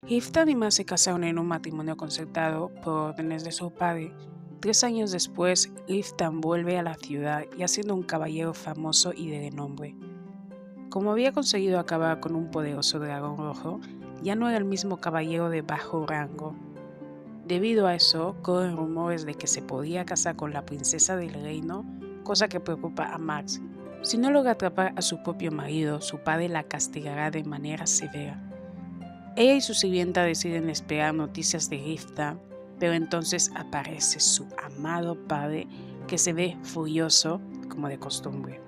Riftan y Max se casaron en un matrimonio concertado por órdenes de su padre. 3 años después, Riftan vuelve a la ciudad ya siendo un caballero famoso y de renombre. Como había conseguido acabar con un poderoso dragón rojo, ya no era el mismo caballero de bajo rango. Debido a eso, corren rumores de que se podía casar con la princesa del reino, cosa que preocupa a Max. Si no logra atrapar a su propio marido, su padre la castigará de manera severa. Ella y su sirvienta deciden esperar noticias de Rifta, pero entonces aparece su amado padre, que se ve furioso como de costumbre.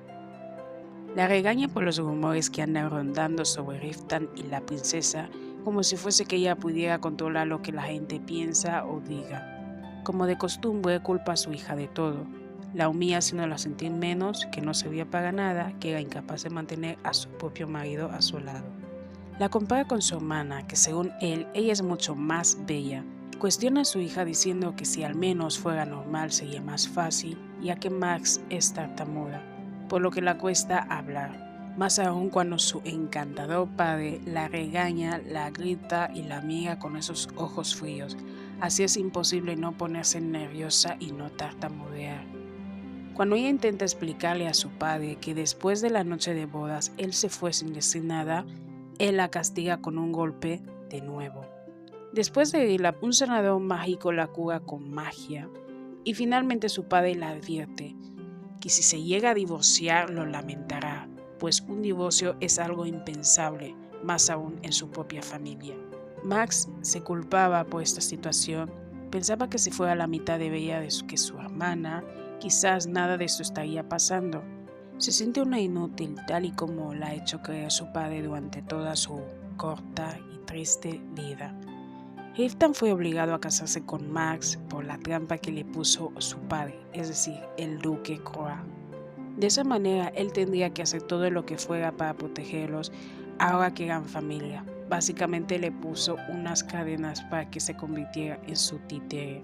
La regaña por los rumores que andan rondando sobre Riftan y la princesa, como si fuese que ella pudiera controlar lo que la gente piensa o diga. Como de costumbre, culpa a su hija de todo. La humilla haciéndola sentir menos, que no servía para nada, que era incapaz de mantener a su propio marido a su lado. La compara con su hermana, que según él, ella es mucho más bella. Cuestiona a su hija diciendo que si al menos fuera normal sería más fácil, ya que Max es tartamuda, por lo que le cuesta hablar. Más aún cuando su encantador padre la regaña, la grita y la mira con esos ojos fríos. Así es imposible no ponerse nerviosa y no tartamudear. Cuando ella intenta explicarle a su padre que después de la noche de bodas él se fue sin decir nada, él la castiga con un golpe de nuevo. Después de herirla, un sanador mágico la cura con magia y finalmente su padre la advierte que si se llega a divorciar lo lamentará, pues un divorcio es algo impensable, más aún en su propia familia. Max se culpaba por esta situación, pensaba que si fuera la mitad de bella que su hermana, quizás nada de esto estaría pasando. Se siente una inútil tal y como la ha hecho creer su padre durante toda su corta y triste vida. Riftan fue obligado a casarse con Max por la trampa que le puso su padre, es decir, el duque Croix. De esa manera él tendría que hacer todo lo que fuera para protegerlos ahora que eran familia. Básicamente le puso unas cadenas para que se convirtiera en su títere.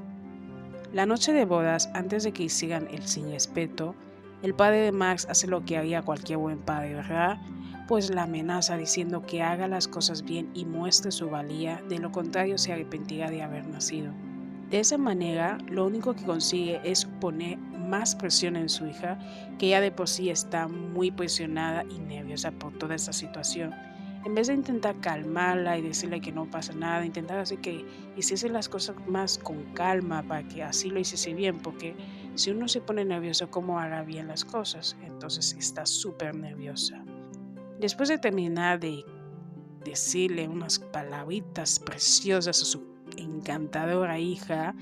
La noche de bodas, antes de que hicieran el sin respeto, el padre de Max hace lo que haría cualquier buen padre, ¿verdad? Pues la amenaza diciendo que haga las cosas bien y muestre su valía, de lo contrario se arrepentirá de haber nacido. De esa manera, lo único que consigue es poner más presión en su hija, que ya de por sí está muy presionada y nerviosa por toda esta situación. En vez de intentar calmarla y decirle que no pasa nada, intentar hacer que hiciese las cosas más con calma para que así lo hiciese bien, porque si uno se pone nervioso, ¿cómo hará bien las cosas? Entonces está súper nerviosa. Después de terminar de decirle unas palabritas preciosas a su encantadora hija,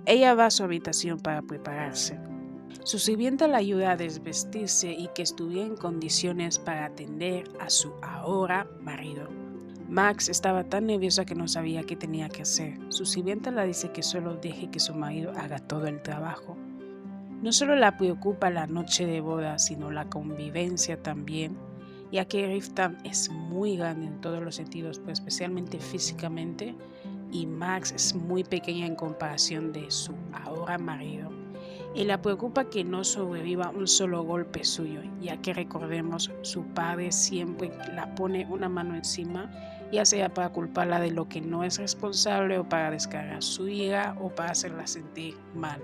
ella va a su habitación para prepararse. Su sirvienta la ayuda a desvestirse y que estuviera en condiciones para atender a su ahora marido. Max estaba tan nerviosa que no sabía qué tenía que hacer. Su sirvienta le dice que solo deje que su marido haga todo el trabajo. No solo la preocupa la noche de boda, sino la convivencia también, ya que Riftan es muy grande en todos los sentidos, pero especialmente físicamente, y Max es muy pequeña en comparación de su ahora marido. Y la preocupa que no sobreviva un solo golpe suyo, ya que recordemos, su padre siempre la pone una mano encima, ya sea para culparla de lo que no es responsable o para descargar su ira o para hacerla sentir mal.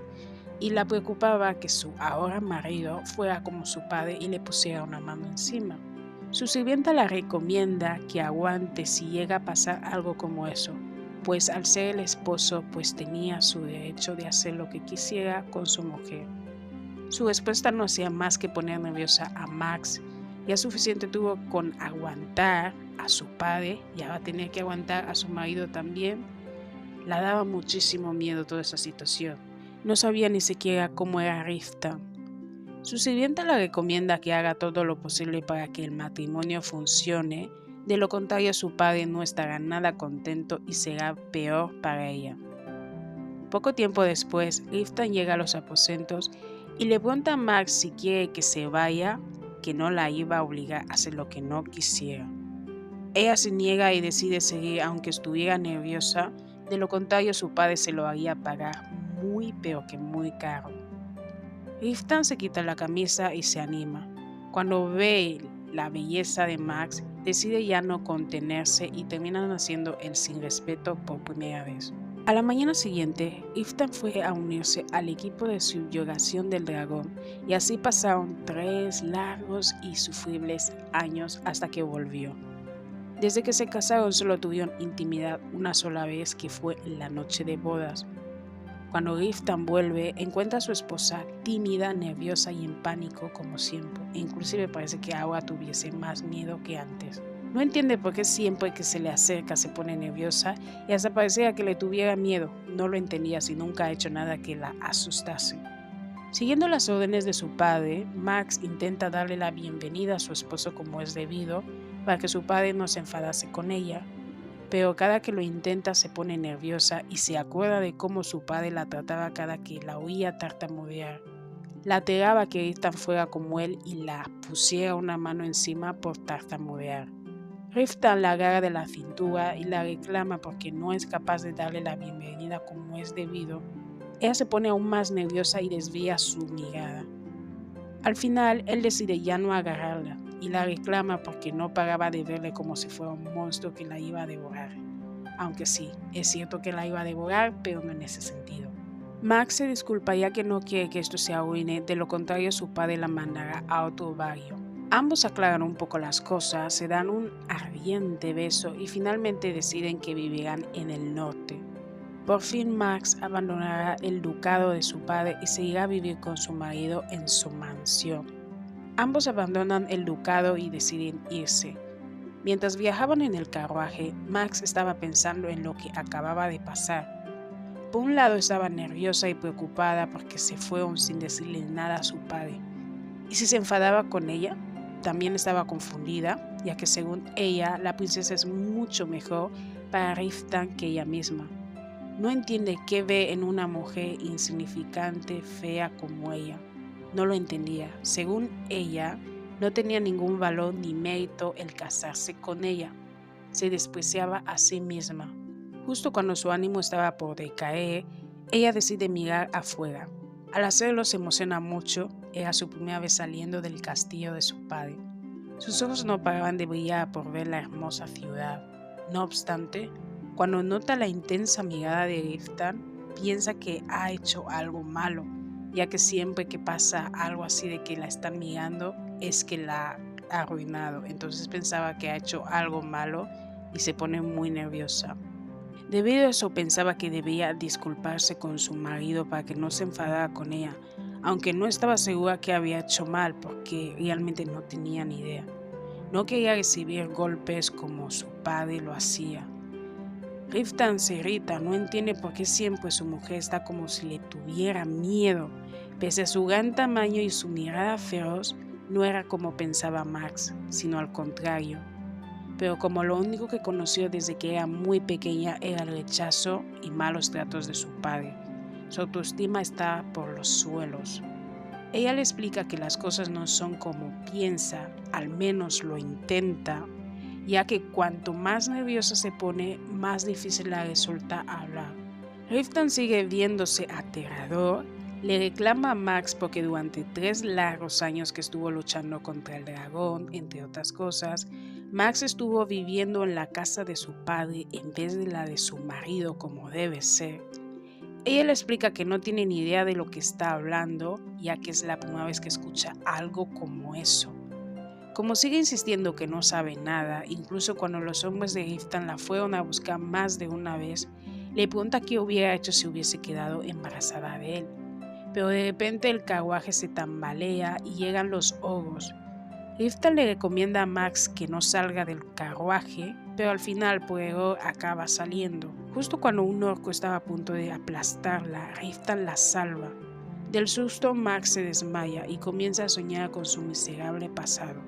Y la preocupaba que su ahora marido fuera como su padre y le pusiera una mano encima. Su sirvienta la recomienda que aguante si llega a pasar algo como eso, pues al ser el esposo pues tenía su derecho de hacer lo que quisiera con su mujer. Su respuesta no hacía más que poner nerviosa a Max. Ya suficiente tuvo con aguantar a su padre y ahora tenía que aguantar a su marido también. La daba muchísimo miedo toda esa situación. No sabía ni siquiera cómo era Rifta. Su sirvienta le recomienda que haga todo lo posible para que el matrimonio funcione, de lo contrario su padre no estará nada contento y será peor para ella. Poco tiempo después, Rifta llega a los aposentos y le pregunta a Max si quiere que se vaya, que no la iba a obligar a hacer lo que no quisiera. Ella se niega y decide seguir aunque estuviera nerviosa, de lo contrario su padre se lo haría pagar muy pero que muy caro. Riftan se quita la camisa y se anima. Cuando ve la belleza de Max, decide ya no contenerse y terminan haciendo el sin respeto por primera vez. A la mañana siguiente, Iftan fue a unirse al equipo de subyugación del dragón y así pasaron 3 largos y sufribles años hasta que volvió. Desde que se casaron solo tuvieron intimidad una sola vez, que fue en la noche de bodas. Cuando Iftan vuelve, encuentra a su esposa tímida, nerviosa y en pánico como siempre, e inclusive parece que ahora tuviese más miedo que antes. No entiende por qué siempre que se le acerca se pone nerviosa y hasta parecía que le tuviera miedo. No lo entendía si nunca ha hecho nada que la asustase. Siguiendo las órdenes de su padre, Max intenta darle la bienvenida a su esposo como es debido, para que su padre no se enfadase con ella, pero cada que lo intenta se pone nerviosa y se acuerda de cómo su padre la trataba cada que la oía tartamudear. La aterraba que Iftan fuera como él y la pusiera una mano encima por tartamudear. Iftan la agarra de la cintura y la reclama porque no es capaz de darle la bienvenida como es debido. Ella se pone aún más nerviosa y desvía su mirada. Al final, él decide ya no agarrarla y la reclama porque no paraba de verle como si fuera un monstruo que la iba a devorar. Aunque sí, es cierto que la iba a devorar, pero no en ese sentido. Max se disculpa ya que no quiere que esto se arruine, de lo contrario su padre la mandará a otro barrio. Ambos aclaran un poco las cosas, se dan un ardiente beso y finalmente deciden que vivirán en el norte. Por fin Max abandonará el ducado de su padre y se irá a vivir con su marido en su mansión. Ambos abandonan el ducado y deciden irse. Mientras viajaban en el carruaje, Max estaba pensando en lo que acababa de pasar. Por un lado estaba nerviosa y preocupada porque se fueron sin decirle nada a su padre. ¿Y si se enfadaba con ella? También estaba confundida, ya que según ella, la princesa es mucho mejor para Iftan que ella misma. No entiende qué ve en una mujer insignificante, fea como ella. No lo entendía. Según ella, no tenía ningún valor ni mérito el casarse con ella. Se despreciaba a sí misma. Justo cuando su ánimo estaba por decaer, ella decide mirar afuera. Al hacerlo se emociona mucho, era su primera vez saliendo del castillo de su padre. Sus ojos no paraban de brillar por ver la hermosa ciudad. No obstante, cuando nota la intensa mirada de Iftan, piensa que ha hecho algo malo, ya que siempre que pasa algo así de que la están mirando es que la ha arruinado. Entonces pensaba que ha hecho algo malo y se pone muy nerviosa. Debido a eso pensaba que debía disculparse con su marido para que no se enfadara con ella, aunque no estaba segura que había hecho mal porque realmente no tenía ni idea. No quería recibir golpes como su padre lo hacía. Iftan se irrita, no entiende por qué siempre su mujer está como si le tuviera miedo. Pese a su gran tamaño y su mirada feroz, no era como pensaba Max, sino al contrario. Pero como lo único que conoció desde que era muy pequeña era el rechazo y malos tratos de su padre, su autoestima está por los suelos. Ella le explica que las cosas no son como piensa, al menos lo intenta, ya que cuanto más nerviosa se pone, más difícil le resulta hablar. Iftan sigue viéndose aterrador. Le reclama a Max porque durante 3 largos años que estuvo luchando contra el dragón, entre otras cosas, Max estuvo viviendo en la casa de su padre en vez de la de su marido como debe ser. Ella le explica que no tiene ni idea de lo que está hablando, ya que es la primera vez que escucha algo como eso. Como sigue insistiendo que no sabe nada, incluso cuando los hombres de Iftan la fueron a buscar más de una vez, le pregunta qué hubiera hecho si hubiese quedado embarazada de él. Pero de repente el carruaje se tambalea y llegan los ogros. Iftan le recomienda a Max que no salga del carruaje, pero al final por error acaba saliendo. Justo cuando un orco estaba a punto de aplastarla, Iftan la salva. Del susto Max se desmaya y comienza a soñar con su miserable pasado,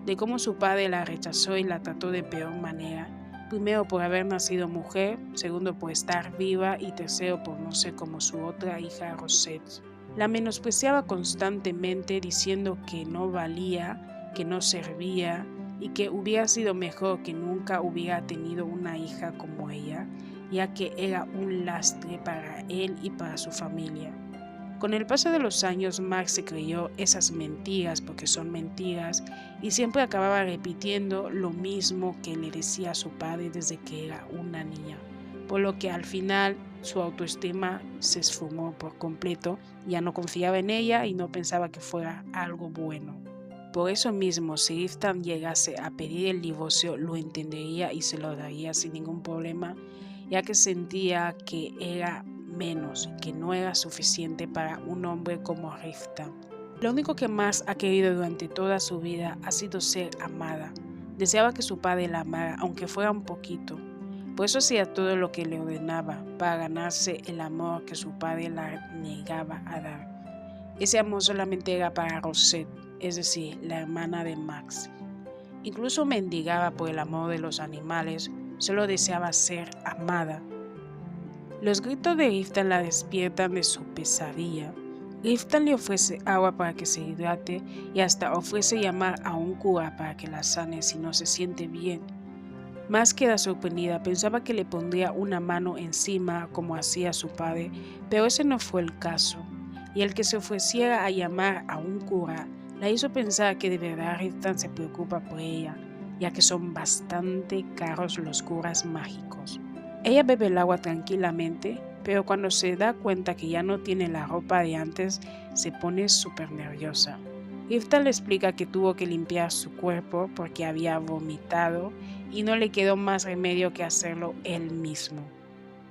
de cómo su padre la rechazó y la trató de peor manera. Primero por haber nacido mujer, segundo por estar viva y tercero por no ser como su otra hija Rosette. La menospreciaba constantemente diciendo que no valía, que no servía y que hubiera sido mejor que nunca hubiera tenido una hija como ella, ya que era un lastre para él y para su familia. Con el paso de los años, Max se creyó esas mentiras porque son mentiras y siempre acababa repitiendo lo mismo que le decía a su padre desde que era una niña, por lo que al final su autoestima se esfumó por completo, ya no confiaba en ella y no pensaba que fuera algo bueno. Por eso mismo, si Ethan llegase a pedir el divorcio, lo entendería y se lo daría sin ningún problema, ya que sentía que era menos, que no era suficiente para un hombre como Rifta. Lo único que más ha querido durante toda su vida ha sido ser amada. Deseaba que su padre la amara, aunque fuera un poquito. Por eso hacía todo lo que le ordenaba, para ganarse el amor que su padre la negaba a dar. Ese amor solamente era para Rosette, es decir, la hermana de Max. Incluso mendigaba por el amor de los animales, solo deseaba ser amada. Los gritos de Riftan la despiertan de su pesadilla. Riftan le ofrece agua para que se hidrate y hasta ofrece llamar a un cura para que la sane si no se siente bien. Más queda sorprendida, pensaba que le pondría una mano encima como hacía su padre, pero ese no fue el caso. Y el que se ofreciera a llamar a un cura la hizo pensar que de verdad Riftan se preocupa por ella, ya que son bastante caros los curas mágicos. Ella bebe el agua tranquilamente, pero cuando se da cuenta que ya no tiene la ropa de antes, se pone súper nerviosa. Riftan le explica que tuvo que limpiar su cuerpo porque había vomitado y no le quedó más remedio que hacerlo él mismo.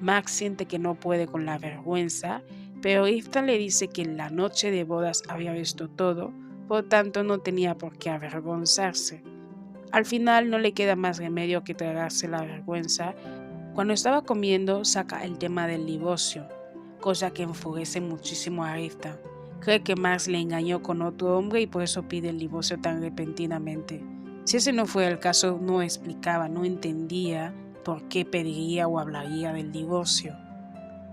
Max siente que no puede con la vergüenza, pero Riftan le dice que en la noche de bodas había visto todo, por tanto no tenía por qué avergonzarse. Al final no le queda más remedio que tragarse la vergüenza. Cuando estaba comiendo, saca el tema del divorcio, cosa que enfurece muchísimo a Riftan. Cree que Max le engañó con otro hombre y por eso pide el divorcio tan repentinamente. Si ese no fuera el caso, no explicaba, no entendía por qué pediría o hablaría del divorcio.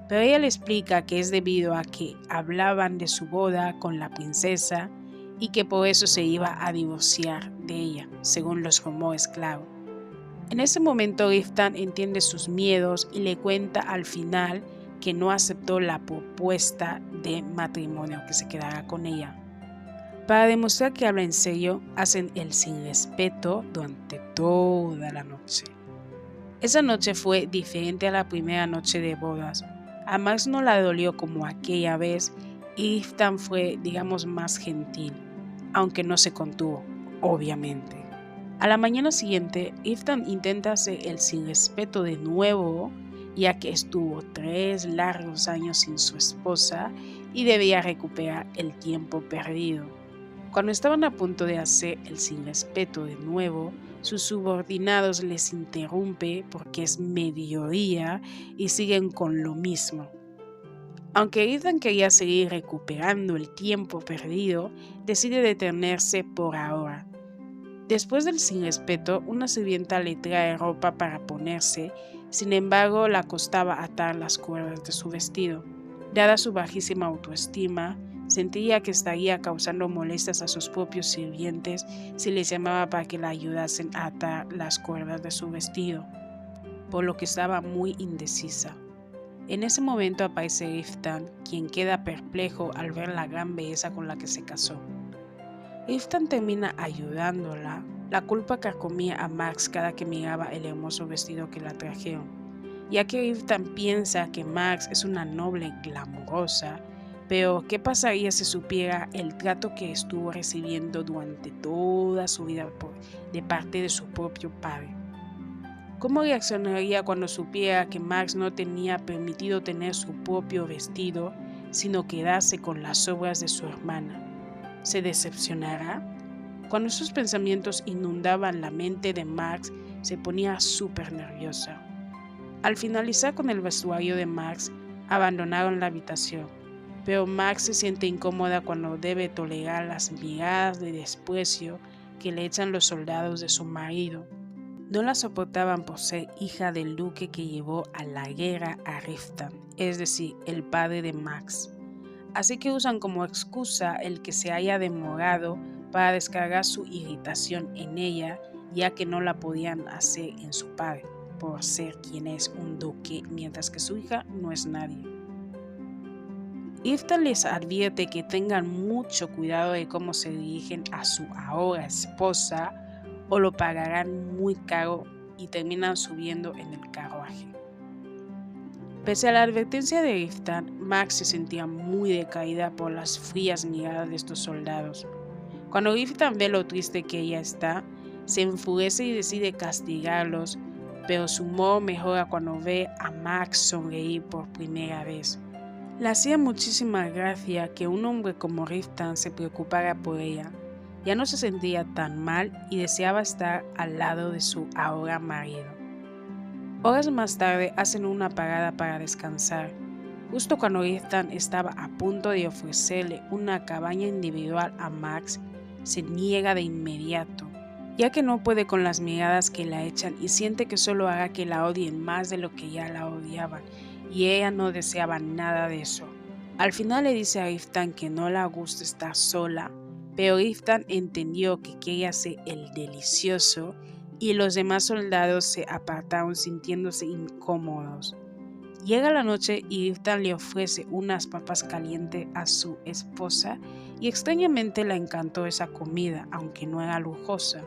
Pero ella le explica que es debido a que hablaban de su boda con la princesa y que por eso se iba a divorciar de ella, según los rumores, claro. En ese momento Riftan entiende sus miedos y le cuenta al final que no aceptó la propuesta de matrimonio, que se quedará con ella. Para demostrar que habla en serio, hacen el sin respeto durante toda la noche. Esa noche fue diferente a la primera noche de bodas. A Max no la dolió como aquella vez y Riftan fue, digamos, más gentil, aunque no se contuvo, obviamente. A la mañana siguiente, Riftan intenta hacer el sin respeto de nuevo, ya que estuvo 3 largos años sin su esposa y debía recuperar el tiempo perdido. Cuando estaban a punto de hacer el sin respeto de nuevo, sus subordinados les interrumpe porque es mediodía y siguen con lo mismo. Aunque Riftan quería seguir recuperando el tiempo perdido, decide detenerse por ahora. Después del sin respeto, una sirvienta le trae ropa para ponerse, sin embargo la costaba atar las cuerdas de su vestido. Dada su bajísima autoestima, sentía que estaría causando molestias a sus propios sirvientes si les llamaba para que la ayudasen a atar las cuerdas de su vestido, por lo que estaba muy indecisa. En ese momento aparece Riftan, quien queda perplejo al ver la gran belleza con la que se casó. Riftan termina ayudándola. La culpa carcomía a Max cada que miraba el hermoso vestido que la trajeron, ya que Riftan piensa que Max es una noble glamurosa, pero ¿qué pasaría si supiera el trato que estuvo recibiendo durante toda su vida de parte de su propio padre? ¿Cómo reaccionaría cuando supiera que Max no tenía permitido tener su propio vestido, sino quedarse con las obras de su hermana? ¿Se decepcionará? Cuando esos pensamientos inundaban la mente de Max, se ponía súper nerviosa. Al finalizar con el vestuario de Max, abandonaron la habitación, pero Max se siente incómoda cuando debe tolerar las miradas de desprecio que le echan los soldados de su marido. No la soportaban por ser hija del duque que llevó a la guerra a Riftan, es decir, el padre de Max. Así que usan como excusa el que se haya demorado para descargar su irritación en ella, ya que no la podían hacer en su padre, por ser quien es un duque, mientras que su hija no es nadie. Iftan les advierte que tengan mucho cuidado de cómo se dirigen a su ahora esposa o lo pagarán muy caro y terminan subiendo en el carruaje. Pese a la advertencia de Iftan, Max se sentía muy decaída por las frías miradas de estos soldados. Cuando Iftan ve lo triste que ella está, se enfurece y decide castigarlos, pero su humor mejora cuando ve a Max sonreír por primera vez. Le hacía muchísima gracia que un hombre como Riftan se preocupara por ella. Ya no se sentía tan mal y deseaba estar al lado de su ahora marido. Horas más tarde hacen una parada para descansar. Justo cuando Riftan estaba a punto de ofrecerle una cabaña individual a Max, se niega de inmediato, ya que no puede con las miradas que la echan y siente que solo hará que la odien más de lo que ya la odiaban, y ella no deseaba nada de eso. Al final le dice a Riftan que no le gusta estar sola, pero Riftan entendió que quería ser el delicioso y los demás soldados se apartaron sintiéndose incómodos. Llega la noche y Riftan le ofrece unas papas calientes a su esposa y extrañamente le encantó esa comida, aunque no era lujosa.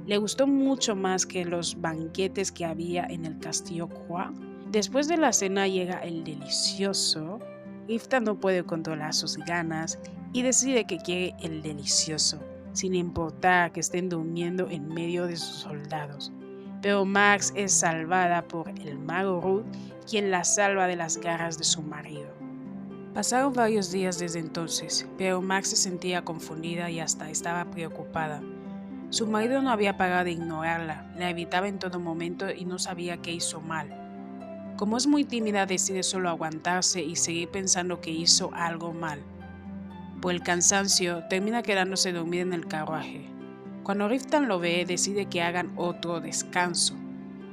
Le gustó mucho más que los banquetes que había en el castillo Croix. Después de la cena llega el delicioso. Riftan no puede controlar sus ganas y decide que quiere el delicioso, sin importar que estén durmiendo en medio de sus soldados. Pero Max es salvada por el mago Ruth, quien la salva de las garras de su marido. Pasaron varios días desde entonces, pero Max se sentía confundida y hasta estaba preocupada. Su marido no había parado de ignorarla, la evitaba en todo momento y no sabía qué hizo mal. Como es muy tímida, decide solo aguantarse y seguir pensando que hizo algo mal. Por el cansancio, termina quedándose dormida en el carruaje. Cuando Riftan lo ve, decide que hagan otro descanso,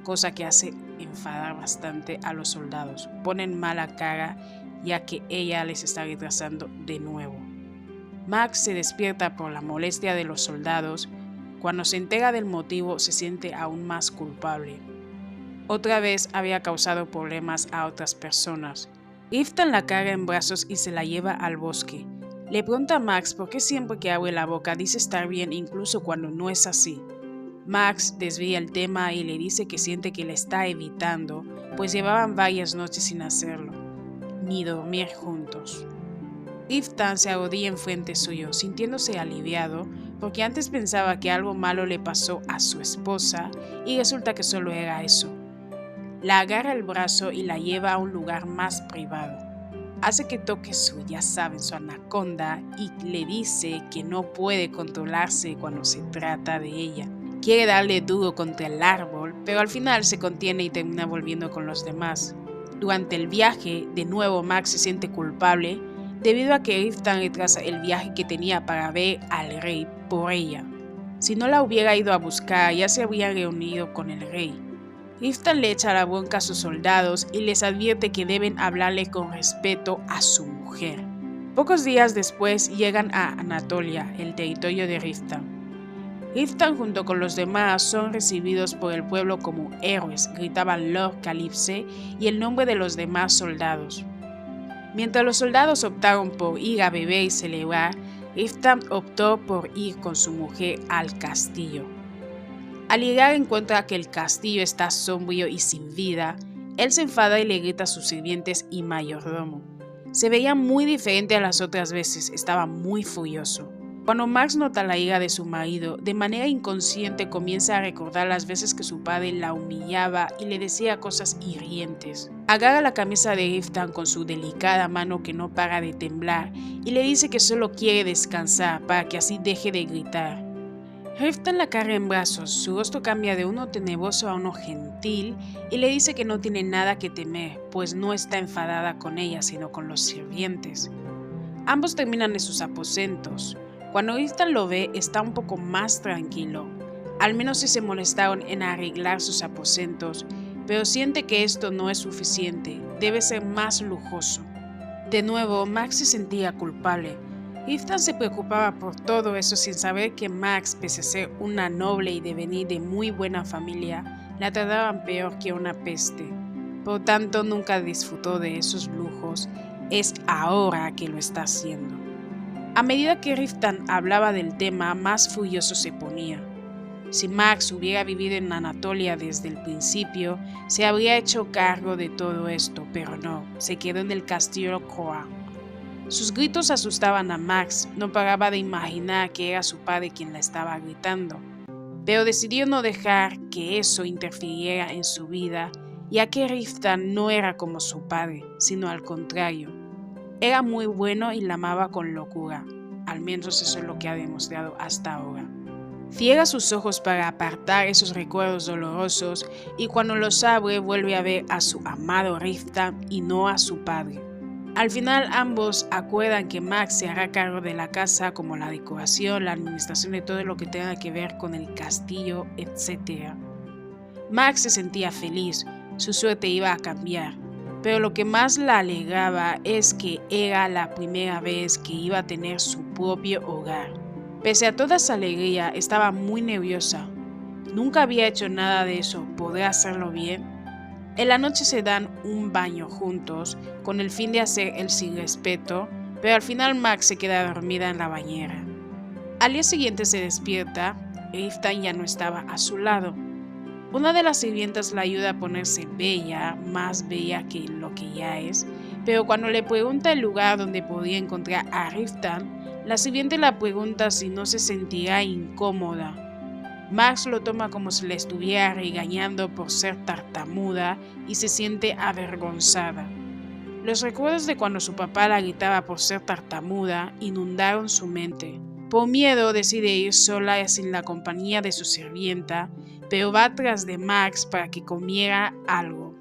cosa que hace enfadar bastante a los soldados. Ponen mala cara ya que ella les está retrasando de nuevo. Max se despierta por la molestia de los soldados. Cuando se entera del motivo, se siente aún más culpable. Otra vez había causado problemas a otras personas. Riftan la carga en brazos y se la lleva al bosque. Le pregunta a Max por qué siempre que abre la boca dice estar bien incluso cuando no es así. Max desvía el tema y le dice que siente que le está evitando, pues llevaban varias noches sin hacerlo, ni dormir juntos. Riftan se arrodilla enfrente suyo, sintiéndose aliviado, porque antes pensaba que algo malo le pasó a su esposa y resulta que solo era eso. La agarra el brazo y la lleva a un lugar más privado. Hace que toque su anaconda y le dice que no puede controlarse cuando se trata de ella. Quiere darle duro contra el árbol, pero al final se contiene y termina volviendo con los demás. Durante el viaje, de nuevo Max se siente culpable debido a que Riftan retrasa el viaje que tenía para ver al rey por ella. Si no la hubiera ido a buscar, ya se habría reunido con el rey. Riftan le echa la bronca a sus soldados y les advierte que deben hablarle con respeto a su mujer. Pocos días después llegan a Anatolia, el territorio de Riftan. Riftan junto con los demás son recibidos por el pueblo como héroes, gritaban Lord Calypse y el nombre de los demás soldados. Mientras los soldados optaron por ir a beber y celebrar, Riftan optó por ir con su mujer al castillo. Al llegar encuentra que el castillo está sombrío y sin vida. Él se enfada y le grita a sus sirvientes y mayordomo. Se veía muy diferente a las otras veces, estaba muy furioso. Cuando Max nota la ira de su marido, de manera inconsciente comienza a recordar las veces que su padre la humillaba y le decía cosas hirientes. Agarra la camisa de Riftan con su delicada mano que no para de temblar y le dice que solo quiere descansar para que así deje de gritar. Riftan la carga en brazos, su rostro cambia de uno tenebroso a uno gentil y le dice que no tiene nada que temer, pues no está enfadada con ella sino con los sirvientes. Ambos terminan en sus aposentos. Cuando Riftan lo ve, está un poco más tranquilo. Al menos si se molestaron en arreglar sus aposentos, pero siente que esto no es suficiente, debe ser más lujoso. De nuevo, Max se sentía culpable. Riftan se preocupaba por todo eso sin saber que Max, pese a ser una noble y de venir de muy buena familia, la trataban peor que una peste. Por tanto, nunca disfrutó de esos lujos es ahora que lo está haciendo. A medida que Riftan hablaba del tema, más furioso se ponía. Si Max hubiera vivido en Anatolia desde el principio, se habría hecho cargo de todo esto, pero no, se quedó en el castillo Croix. Sus gritos asustaban a Max, no paraba de imaginar que era su padre quien la estaba gritando, pero decidió no dejar que eso interfiriera en su vida, ya que Riftan no era como su padre, sino al contrario. Era muy bueno y la amaba con locura, al menos eso es lo que ha demostrado hasta ahora. Cierra sus ojos para apartar esos recuerdos dolorosos y cuando los abre vuelve a ver a su amado Riftan y no a su padre. Al final ambos acuerdan que Max se hará cargo de la casa como la decoración, la administración de todo lo que tenga que ver con el castillo, etc. Max se sentía feliz, su suerte iba a cambiar, pero lo que más la alegraba es que era la primera vez que iba a tener su propio hogar. Pese a toda esa alegría, estaba muy nerviosa. Nunca había hecho nada de eso, ¿podrá hacerlo bien? En la noche se dan un baño juntos, con el fin de hacer el sin respeto, pero al final Max se queda dormida en la bañera. Al día siguiente se despierta, Riftan ya no estaba a su lado. Una de las sirvientas la ayuda a ponerse bella, más bella que lo que ya es, pero cuando le pregunta el lugar donde podía encontrar a Riftan, la sirviente la pregunta si no se sentirá incómoda. Max lo toma como si le estuviera regañando por ser tartamuda y se siente avergonzada. Los recuerdos de cuando su papá la gritaba por ser tartamuda inundaron su mente. Por miedo decide ir sola y sin la compañía de su sirvienta, pero va tras de Max para que comiera algo.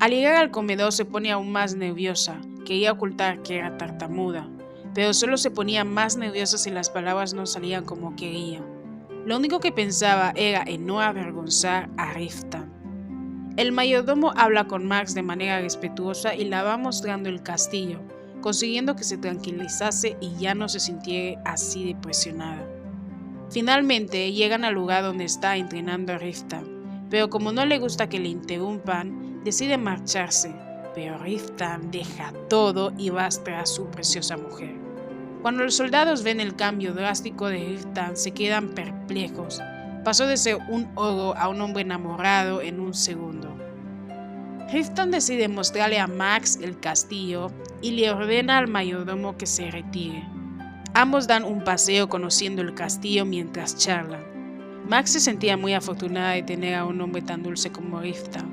Al llegar al comedor se pone aún más nerviosa, quería ocultar que era tartamuda, pero solo se ponía más nerviosa si las palabras no salían como quería. Lo único que pensaba era en no avergonzar a Riftan. El mayordomo habla con Max de manera respetuosa y la va mostrando el castillo, consiguiendo que se tranquilizase y ya no se sintiera así de presionada. Finalmente llegan al lugar donde está entrenando a Riftan, pero como no le gusta que le interrumpan, decide marcharse, pero Riftan deja todo y va tras su preciosa mujer. Cuando los soldados ven el cambio drástico de Riftan, se quedan perplejos. Pasó de ser un ogro a un hombre enamorado en un segundo. Riftan decide mostrarle a Max el castillo y le ordena al mayordomo que se retire. Ambos dan un paseo conociendo el castillo mientras charlan. Max se sentía muy afortunada de tener a un hombre tan dulce como Riftan.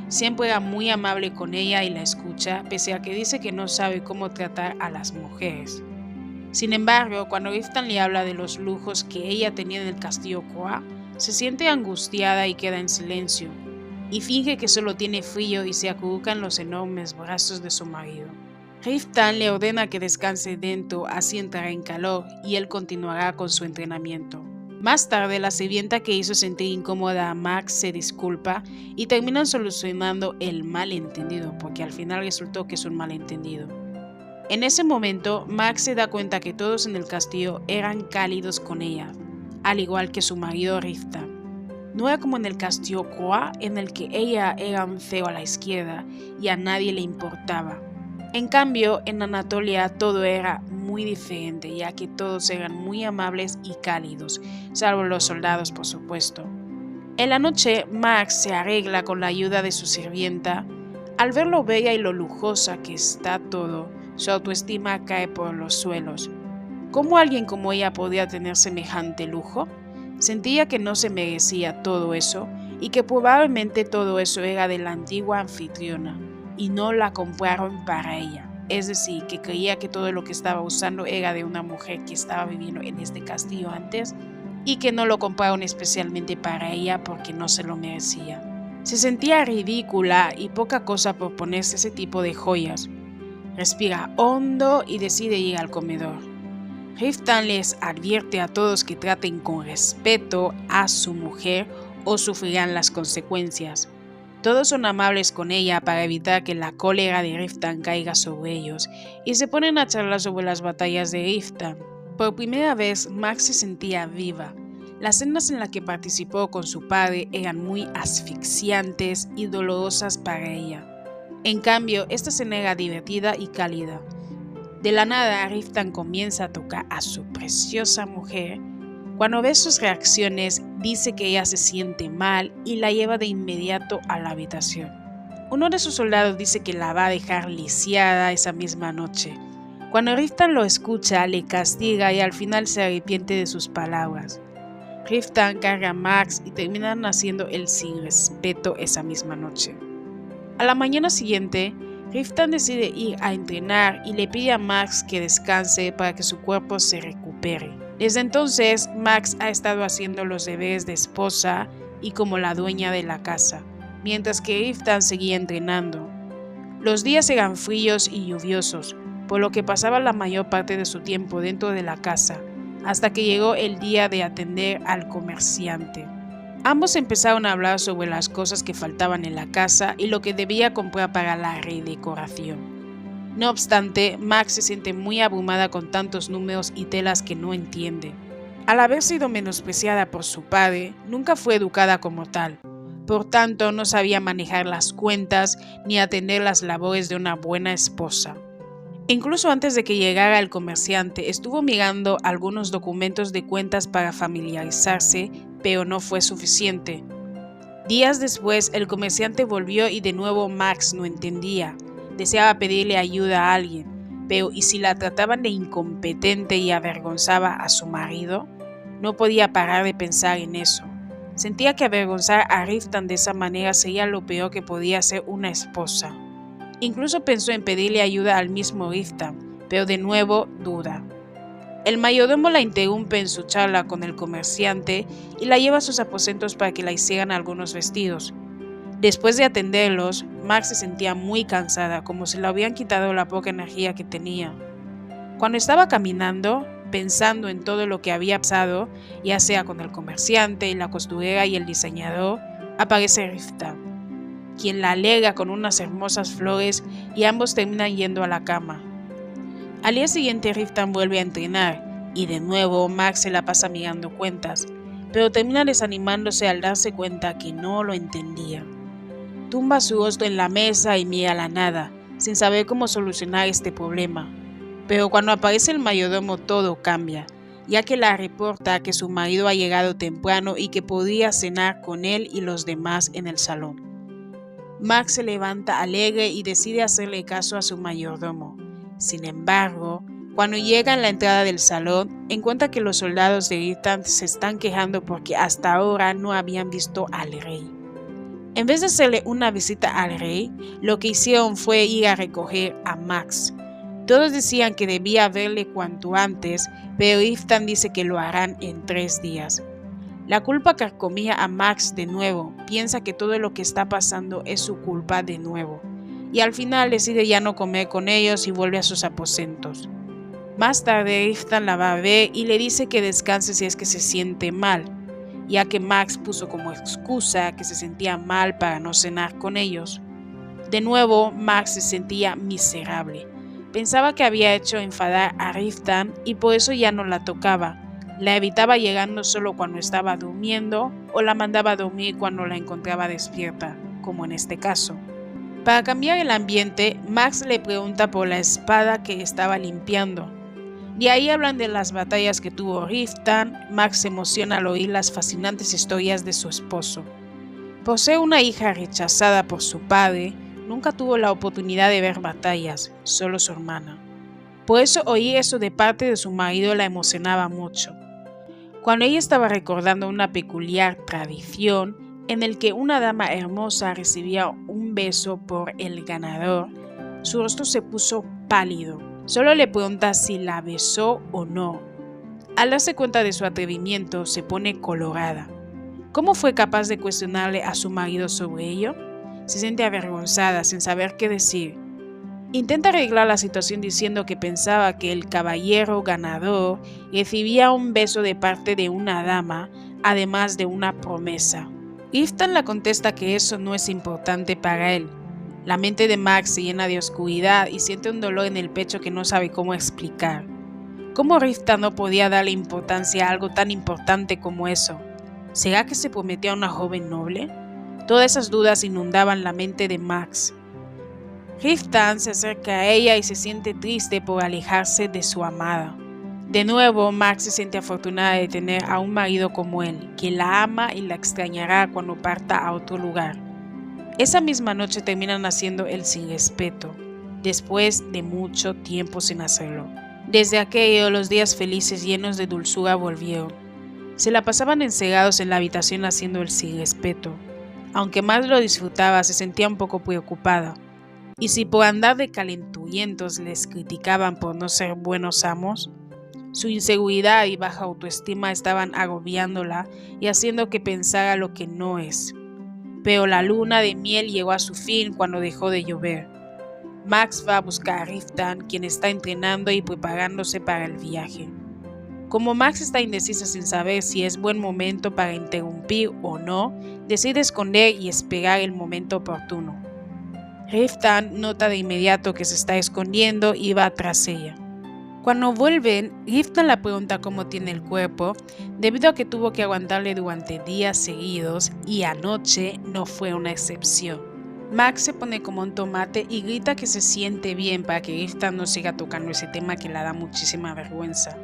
Siempre era muy amable con ella y la escucha, pese a que dice que no sabe cómo tratar a las mujeres. Sin embargo, cuando Riftan le habla de los lujos que ella tenía en el castillo Croix, se siente angustiada y queda en silencio, y finge que solo tiene frío y se acurruca en los enormes brazos de su marido. Riftan le ordena que descanse dentro, así entrará en calor y él continuará con su entrenamiento. Más tarde, la sirvienta que hizo sentir incómoda a Max se disculpa y terminan solucionando el malentendido, porque al final resultó que es un malentendido. En ese momento, Max se da cuenta que todos en el castillo eran cálidos con ella, al igual que su marido Riftan. No era como en el castillo Croix, en el que ella era un feo a la izquierda y a nadie le importaba. En cambio, en Anatolia todo era muy diferente, ya que todos eran muy amables y cálidos, salvo los soldados, por supuesto. En la noche, Max se arregla con la ayuda de su sirvienta. Al ver lo bella y lo lujosa que está todo, su autoestima cae por los suelos. ¿Cómo alguien como ella podía tener semejante lujo? Sentía que no se merecía todo eso y que probablemente todo eso era de la antigua anfitriona y no la compraron para ella. Es decir, que creía que todo lo que estaba usando era de una mujer que estaba viviendo en este castillo antes y que no lo compraron especialmente para ella porque no se lo merecía. Se sentía ridícula y poca cosa por ponerse ese tipo de joyas. Respira hondo y decide ir al comedor. Riftan les advierte a todos que traten con respeto a su mujer o sufrirán las consecuencias. Todos son amables con ella para evitar que la cólera de Riftan caiga sobre ellos y se ponen a charlar sobre las batallas de Riftan. Por primera vez, Max se sentía viva. Las cenas en las que participó con su padre eran muy asfixiantes y dolorosas para ella. En cambio, esta cena era divertida y cálida. De la nada, Riftan comienza a tocar a su preciosa mujer. Cuando ve sus reacciones, dice que ella se siente mal y la lleva de inmediato a la habitación. Uno de sus soldados dice que la va a dejar lisiada esa misma noche. Cuando Riftan lo escucha, le castiga y al final se arrepiente de sus palabras. Riftan carga a Max y terminan haciendo el sin respeto esa misma noche. A la mañana siguiente, Riftan decide ir a entrenar y le pide a Max que descanse para que su cuerpo se recupere. Desde entonces, Max ha estado haciendo los deberes de esposa y como la dueña de la casa, mientras que Riftan seguía entrenando. Los días eran fríos y lluviosos, por lo que pasaba la mayor parte de su tiempo dentro de la casa, hasta que llegó el día de atender al comerciante. Ambos empezaron a hablar sobre las cosas que faltaban en la casa y lo que debía comprar para la redecoración. No obstante, Max se siente muy abrumada con tantos números y telas que no entiende. Al haber sido menospreciada por su padre, nunca fue educada como tal. Por tanto, no sabía manejar las cuentas ni atender las labores de una buena esposa. Incluso antes de que llegara el comerciante, estuvo mirando algunos documentos de cuentas para familiarizarse, pero no fue suficiente. Días después, el comerciante volvió y de nuevo Max no entendía. Deseaba pedirle ayuda a alguien, pero ¿y si la trataban de incompetente y avergonzaba a su marido? No podía parar de pensar en eso. Sentía que avergonzar a Riftan de esa manera sería lo peor que podía hacer una esposa. Incluso pensó en pedirle ayuda al mismo Riftan, pero de nuevo duda. El mayordomo la interrumpe en su charla con el comerciante y la lleva a sus aposentos para que la hicieran algunos vestidos. Después de atenderlos, Max se sentía muy cansada, como si le hubieran quitado la poca energía que tenía. Cuando estaba caminando, pensando en todo lo que había pasado, ya sea con el comerciante, la costurera y el diseñador, aparece Riftan, quien la alegra con unas hermosas flores y ambos terminan yendo a la cama. Al día siguiente Riftan vuelve a entrenar y de nuevo Max se la pasa mirando cuentas, pero termina desanimándose al darse cuenta que no lo entendía. Tumba su rostro en la mesa y mira a la nada, sin saber cómo solucionar este problema. Pero cuando aparece el mayordomo todo cambia, ya que la reporta que su marido ha llegado temprano y que podría cenar con él y los demás en el salón. Max se levanta alegre y decide hacerle caso a su mayordomo. Sin embargo, cuando llega a la entrada del salón, encuentra que los soldados de Riftan se están quejando porque hasta ahora no habían visto al rey. En vez de hacerle una visita al rey, lo que hicieron fue ir a recoger a Max. Todos decían que debía verle cuanto antes, pero Riftan dice que lo harán en 3 días. La culpa carcomía a Max de nuevo, piensa que todo lo que está pasando es su culpa de nuevo, y al final decide ya no comer con ellos y vuelve a sus aposentos. Más tarde Riftan la va a ver y le dice que descanse si es que se siente mal, ya que Max puso como excusa que se sentía mal para no cenar con ellos. De nuevo Max se sentía miserable, pensaba que había hecho enfadar a Riftan y por eso ya no la tocaba. La evitaba llegando solo cuando estaba durmiendo o la mandaba a dormir cuando la encontraba despierta, como en este caso. Para cambiar el ambiente, Max le pregunta por la espada que estaba limpiando. De ahí hablan de las batallas que tuvo Riftan. Max se emociona al oír las fascinantes historias de su esposo. Por ser una hija rechazada por su padre, nunca tuvo la oportunidad de ver batallas, solo su hermana. Por eso oír eso de parte de su marido la emocionaba mucho. Cuando ella estaba recordando una peculiar tradición en el que una dama hermosa recibía un beso por el ganador, su rostro se puso pálido. Solo le pregunta si la besó o no. Al darse cuenta de su atrevimiento, se pone colorada. ¿Cómo fue capaz de cuestionarle a su marido sobre ello? Se siente avergonzada, sin saber qué decir. Intenta arreglar la situación diciendo que pensaba que el caballero ganador recibía un beso de parte de una dama, además de una promesa. Riftan la contesta que eso no es importante para él. La mente de Max se llena de oscuridad y siente un dolor en el pecho que no sabe cómo explicar. ¿Cómo Riftan no podía darle importancia a algo tan importante como eso? ¿Será que se prometió a una joven noble? Todas esas dudas inundaban la mente de Max. Riftan se acerca a ella y se siente triste por alejarse de su amada. De nuevo, Max se siente afortunada de tener a un marido como él, que la ama y la extrañará cuando parta a otro lugar. Esa misma noche terminan haciendo el sin respeto, después de mucho tiempo sin hacerlo. Desde aquello, los días felices llenos de dulzura volvieron. Se la pasaban encerrados en la habitación haciendo el sin respeto. Aunque Max lo disfrutaba, se sentía un poco preocupada. Y si por andar de calenturientos les criticaban por no ser buenos amos, su inseguridad y baja autoestima estaban agobiándola y haciendo que pensara lo que no es. Pero la luna de miel llegó a su fin cuando dejó de llover. Max va a buscar a Riftan, quien está entrenando y preparándose para el viaje. Como Max está indecisa sin saber si es buen momento para interrumpir o no, decide esconder y esperar el momento oportuno. Riftan nota de inmediato que se está escondiendo y va tras ella. Cuando vuelven, Riftan la pregunta cómo tiene el cuerpo, debido a que tuvo que aguantarle durante días seguidos y anoche no fue una excepción. Max se pone como un tomate y grita que se siente bien para que Riftan no siga tocando ese tema que le da muchísima vergüenza.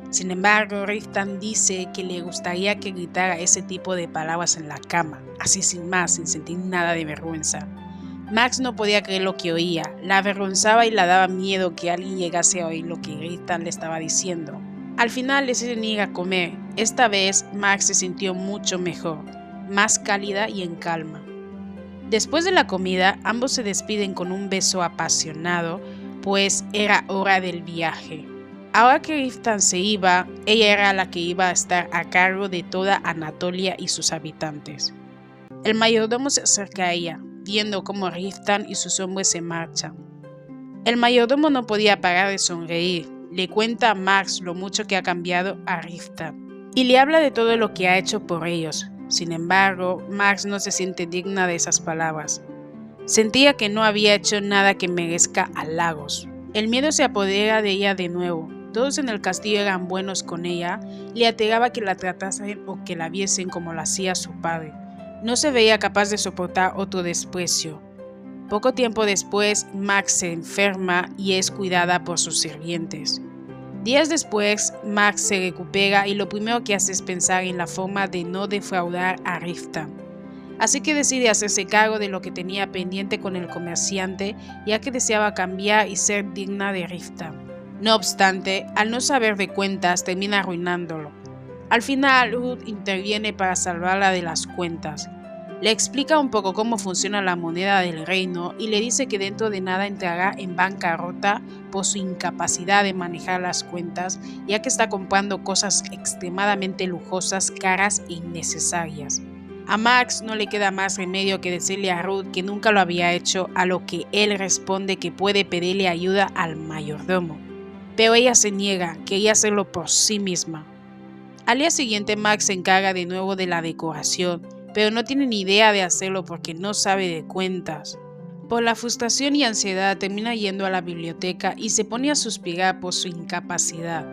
Sin embargo, Riftan dice que le gustaría que gritara ese tipo de palabras en la cama, así sin más, sin sentir nada de vergüenza. Max no podía creer lo que oía, la avergonzaba y le daba miedo que alguien llegase a oír lo que Riftan le estaba diciendo. Al final deciden ir a comer. Esta vez Max se sintió mucho mejor, más cálida y en calma. Después de la comida, ambos se despiden con un beso apasionado, pues era hora del viaje. Ahora que Riftan se iba, ella era la que iba a estar a cargo de toda Anatolia y sus habitantes. El mayordomo se acerca a ella, viendo cómo Riftan y sus hombres se marchan. El mayordomo no podía parar de sonreír, le cuenta a Max lo mucho que ha cambiado a Riftan y le habla de todo lo que ha hecho por ellos. Sin embargo, Max no se siente digna de esas palabras. Sentía que no había hecho nada que merezca halagos. El miedo se apodera de ella de nuevo. Todos en el castillo eran buenos con ella, le aterraba que la tratasen o que la viesen como lo hacía su padre. No se veía capaz de soportar otro desprecio. Poco tiempo después, Max se enferma y es cuidada por sus sirvientes. Días después, Max se recupera y lo primero que hace es pensar en la forma de no defraudar a Riftan. Así que decide hacerse cargo de lo que tenía pendiente con el comerciante, ya que deseaba cambiar y ser digna de Riftan. No obstante, al no saber de cuentas, termina arruinándolo. Al final, Ruth interviene para salvarla de las cuentas. Le explica un poco cómo funciona la moneda del reino y le dice que dentro de nada entrará en bancarrota por su incapacidad de manejar las cuentas, ya que está comprando cosas extremadamente lujosas, caras e innecesarias. A Max no le queda más remedio que decirle a Ruth que nunca lo había hecho, a lo que él responde que puede pedirle ayuda al mayordomo. Pero ella se niega, quería hacerlo por sí misma. Al día siguiente, Max se encarga de nuevo de la decoración, pero no tiene ni idea de hacerlo porque no sabe de cuentas. Por la frustración y ansiedad termina yendo a la biblioteca y se pone a suspirar por su incapacidad.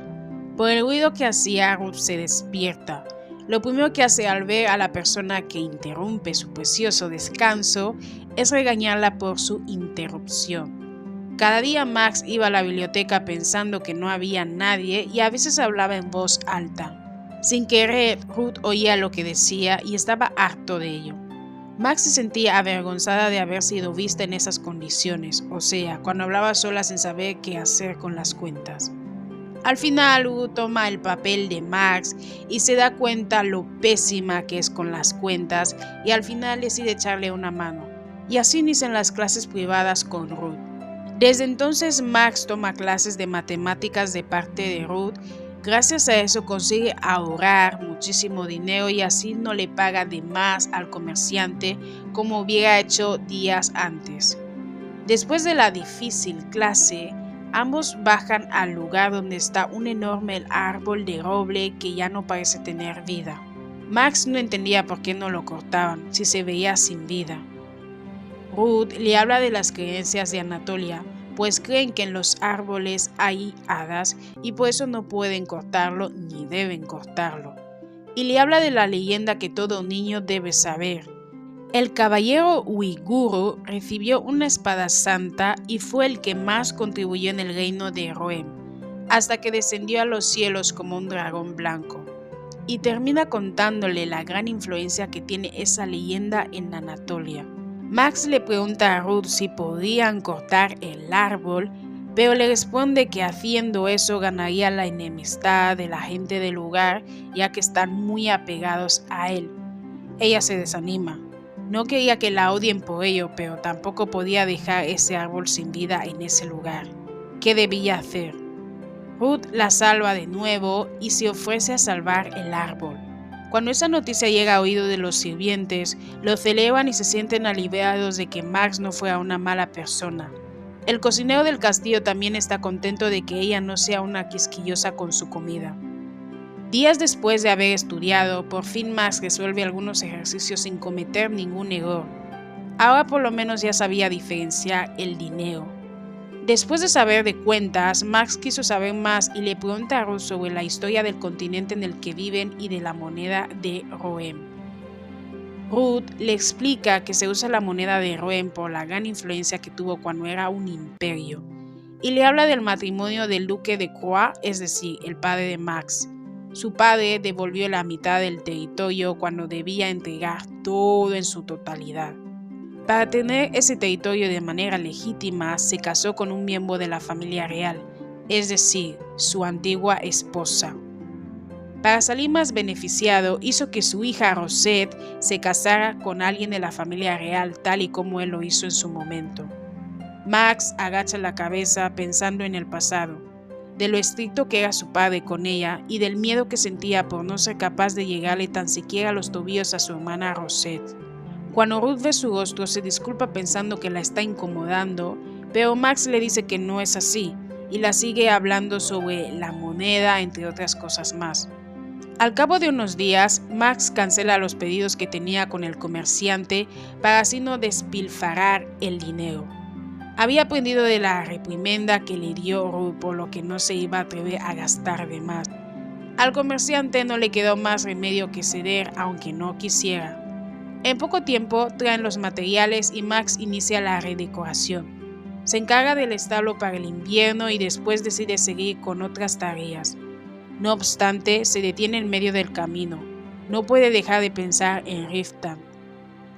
Por el ruido que hacía, Ruth se despierta. Lo primero que hace al ver a la persona que interrumpe su precioso descanso es regañarla por su interrupción. Cada día Max iba a la biblioteca pensando que no había nadie y a veces hablaba en voz alta. Sin querer, Ruth oía lo que decía y estaba harto de ello. Max se sentía avergonzada de haber sido vista en esas condiciones, o sea, cuando hablaba sola sin saber qué hacer con las cuentas. Al final, Ruth toma el papel de Max y se da cuenta lo pésima que es con las cuentas y al final decide echarle una mano. Y así inician las clases privadas con Ruth. Desde entonces, Max toma clases de matemáticas de parte de Ruth. Gracias a eso consigue ahorrar muchísimo dinero y así no le paga de más al comerciante como hubiera hecho días antes. Después de la difícil clase, ambos bajan al lugar donde está un enorme árbol de roble que ya no parece tener vida. Max no entendía por qué no lo cortaban si se veía sin vida. Ruth le habla de las creencias de Anatolia, pues creen que en los árboles hay hadas y por eso no pueden cortarlo ni deben cortarlo. Y le habla de la leyenda que todo niño debe saber. El caballero uiguro recibió una espada santa y fue el que más contribuyó en el reino de Rohem, hasta que descendió a los cielos como un dragón blanco. Y termina contándole la gran influencia que tiene esa leyenda en Anatolia. Max le pregunta a Ruth si podían cortar el árbol, pero le responde que haciendo eso ganaría la enemistad de la gente del lugar, ya que están muy apegados a él. Ella se desanima. No quería que la odien por ello, pero tampoco podía dejar ese árbol sin vida en ese lugar. ¿Qué debía hacer? Ruth la salva de nuevo y se ofrece a salvar el árbol. Cuando esa noticia llega a oídos de los sirvientes, lo celebran y se sienten aliviados de que Max no fuera una mala persona. El cocinero del castillo también está contento de que ella no sea una quisquillosa con su comida. Días después de haber estudiado, por fin Max resuelve algunos ejercicios sin cometer ningún error. Ahora por lo menos ya sabía diferenciar el dinero. Después de saber de cuentas, Max quiso saber más y le pregunta a Ruth sobre la historia del continente en el que viven y de la moneda de Rohem. Ruth le explica que se usa la moneda de Rohem por la gran influencia que tuvo cuando era un imperio, y le habla del matrimonio del duque de Croix, es decir, el padre de Max. Su padre devolvió la mitad del territorio cuando debía entregar todo en su totalidad. Para tener ese territorio de manera legítima, se casó con un miembro de la familia real, es decir, su antigua esposa. Para salir más beneficiado, hizo que su hija Rosette se casara con alguien de la familia real, tal y como él lo hizo en su momento. Max agacha la cabeza pensando en el pasado, de lo estricto que era su padre con ella y del miedo que sentía por no ser capaz de llegarle tan siquiera a los tobillos a su hermana Rosette. Cuando Ruth ve su rostro, se disculpa pensando que la está incomodando, pero Max le dice que no es así y la sigue hablando sobre la moneda, entre otras cosas más. Al cabo de unos días, Max cancela los pedidos que tenía con el comerciante para así no despilfarrar el dinero. Había aprendido de la reprimenda que le dio Ruth, por lo que no se iba a atrever a gastar de más. Al comerciante no le quedó más remedio que ceder, aunque no quisiera. En poco tiempo traen los materiales y Max inicia la redecoración. Se encarga del establo para el invierno y después decide seguir con otras tareas. No obstante, se detiene en medio del camino. No puede dejar de pensar en Riftan.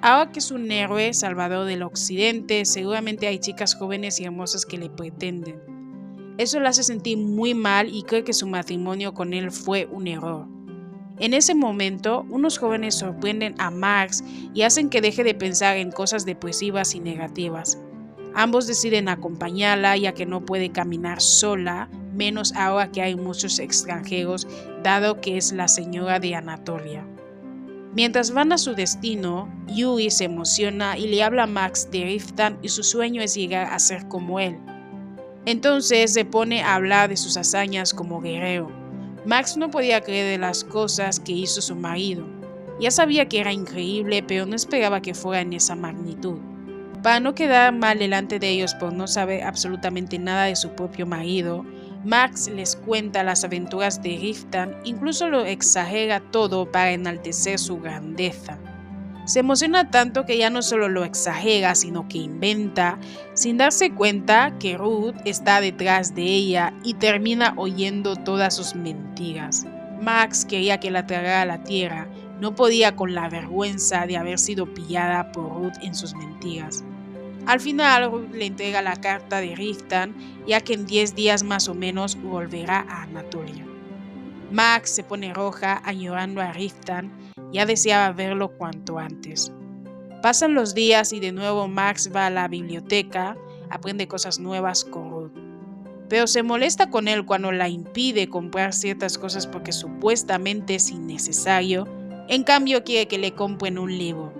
Ahora que es un héroe salvador del occidente, seguramente hay chicas jóvenes y hermosas que le pretenden. Eso le hace sentir muy mal y cree que su matrimonio con él fue un error. En ese momento, unos jóvenes sorprenden a Max y hacen que deje de pensar en cosas depresivas y negativas. Ambos deciden acompañarla ya que no puede caminar sola, menos ahora que hay muchos extranjeros, dado que es la señora de Anatolia. Mientras van a su destino, Yui se emociona y le habla a Max de Riftan y su sueño es llegar a ser como él. Entonces se pone a hablar de sus hazañas como guerrero. Max no podía creer de las cosas que hizo su marido. Ya sabía que era increíble, pero no esperaba que fuera en esa magnitud. Para no quedar mal delante de ellos por no saber absolutamente nada de su propio marido, Max les cuenta las aventuras de Riftan, incluso lo exagera todo para enaltecer su grandeza. Se emociona tanto que ya no solo lo exagera, sino que inventa, sin darse cuenta que Ruth está detrás de ella y termina oyendo todas sus mentiras. Max quería que la tragara a la tierra, no podía con la vergüenza de haber sido pillada por Ruth en sus mentiras. Al final, Ruth le entrega la carta de Riftan, ya que en 10 días más o menos volverá a Anatolia. Max se pone roja añorando a Riftan, ya deseaba verlo cuanto antes. Pasan los días y de nuevo Max va a la biblioteca, aprende cosas nuevas con Ruth. Pero se molesta con él cuando la impide comprar ciertas cosas porque supuestamente es innecesario, en cambio quiere que le compren un libro.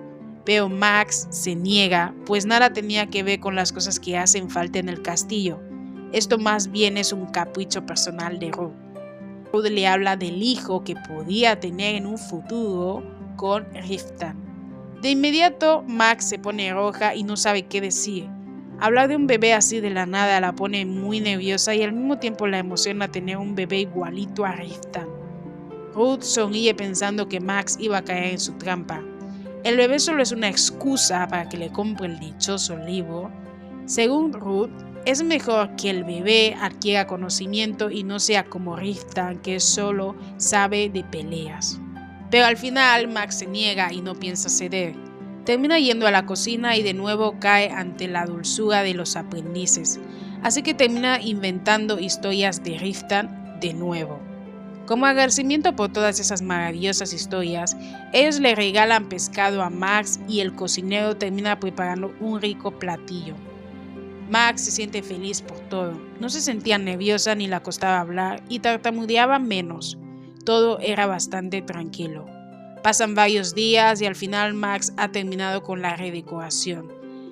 Pero Max se niega, pues nada tenía que ver con las cosas que hacen falta en el castillo. Esto más bien es un capricho personal de Ruth. Ruth le habla del hijo que podía tener en un futuro con Riftan. De inmediato, Max se pone roja y no sabe qué decir. Hablar de un bebé así de la nada la pone muy nerviosa y al mismo tiempo la emociona tener un bebé igualito a Riftan. Ruth sonríe pensando que Max iba a caer en su trampa. El bebé solo es una excusa para que le compre el dichoso libro. Según Ruth, es mejor que el bebé adquiera conocimiento y no sea como Riftan, que solo sabe de peleas. Pero al final Max se niega y no piensa ceder. Termina yendo a la cocina y de nuevo cae ante la dulzura de los aprendices, así que termina inventando historias de Riftan de nuevo. Como agradecimiento por todas esas maravillosas historias, ellos le regalan pescado a Max y el cocinero termina preparando un rico platillo. Max se siente feliz por todo, no se sentía nerviosa ni le costaba hablar y tartamudeaba menos. Todo era bastante tranquilo. Pasan varios días y al final Max ha terminado con la redecoración.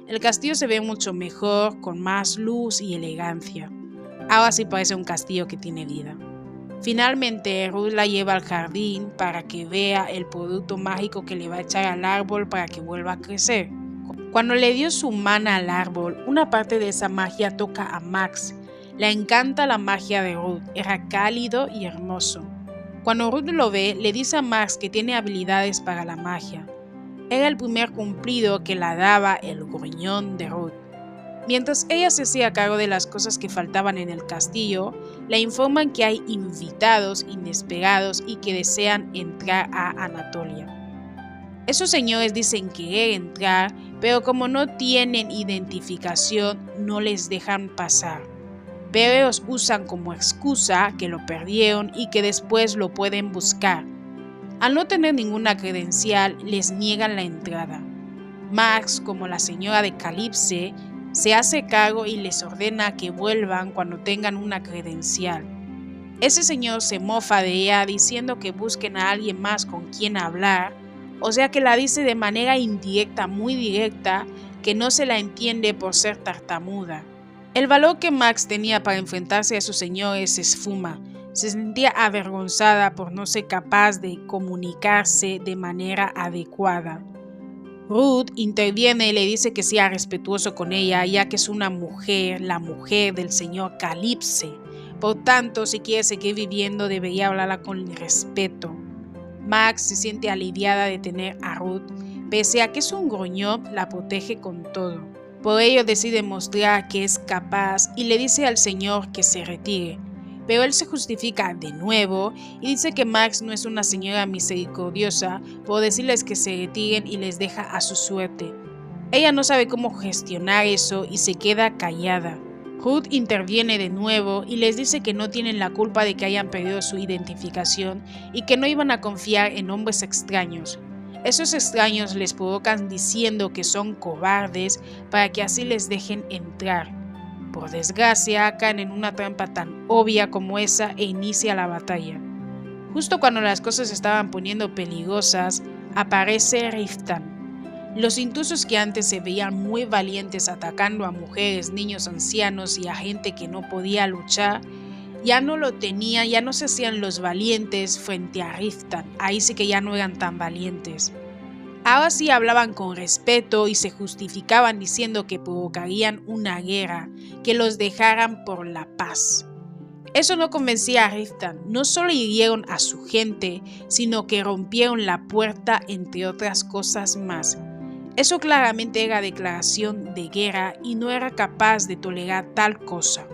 El castillo se ve mucho mejor, con más luz y elegancia. Ahora sí parece un castillo que tiene vida. Finalmente, Ruth la lleva al jardín para que vea el producto mágico que le va a echar al árbol para que vuelva a crecer. Cuando le dio su mana al árbol, una parte de esa magia toca a Max. Le encanta la magia de Ruth, era cálido y hermoso. Cuando Ruth lo ve, le dice a Max que tiene habilidades para la magia. Era el primer cumplido que la daba el gruñón de Ruth. Mientras ella se hacía cargo de las cosas que faltaban en el castillo, le informan que hay invitados inesperados y que desean entrar a Anatolia. Esos señores dicen querer entrar, pero como no tienen identificación, no les dejan pasar. Pero ellos usan como excusa que lo perdieron y que después lo pueden buscar. Al no tener ninguna credencial, les niegan la entrada. Max, como la señora de Calipse, se hace cargo y les ordena que vuelvan cuando tengan una credencial. Ese señor se mofa de ella diciendo que busquen a alguien más con quien hablar, o sea que la dice de manera indirecta, muy directa, que no se la entiende por ser tartamuda. El valor que Max tenía para enfrentarse a esos señores se esfuma. Se sentía avergonzada por no ser capaz de comunicarse de manera adecuada. Ruth interviene y le dice que sea respetuoso con ella, ya que es una mujer, la mujer del señor Calipse. Por tanto, si quiere seguir viviendo, debería hablarla con respeto. Max se siente aliviada de tener a Ruth, pese a que es un gruñón, la protege con todo. Por ello decide mostrar que es capaz y le dice al señor que se retire. Pero él se justifica de nuevo y dice que Max no es una señora misericordiosa por decirles que se retiren y les deja a su suerte. Ella no sabe cómo gestionar eso y se queda callada. Ruth interviene de nuevo y les dice que no tienen la culpa de que hayan perdido su identificación y que no iban a confiar en hombres extraños. Esos extraños les provocan diciendo que son cobardes para que así les dejen entrar. Por desgracia, caen en una trampa tan obvia como esa e inicia la batalla. Justo cuando las cosas se estaban poniendo peligrosas, aparece Riftan. Los intrusos que antes se veían muy valientes atacando a mujeres, niños, ancianos y a gente que no podía luchar, ya no lo tenían, ya no se hacían los valientes frente a Riftan. Ahí sí que ya no eran tan valientes. Ahora sí hablaban con respeto y se justificaban diciendo que provocarían una guerra, que los dejaran por la paz. Eso no convencía a Riftan, no solo hirieron a su gente, sino que rompieron la puerta, entre otras cosas más. Eso claramente era declaración de guerra y no era capaz de tolerar tal cosa.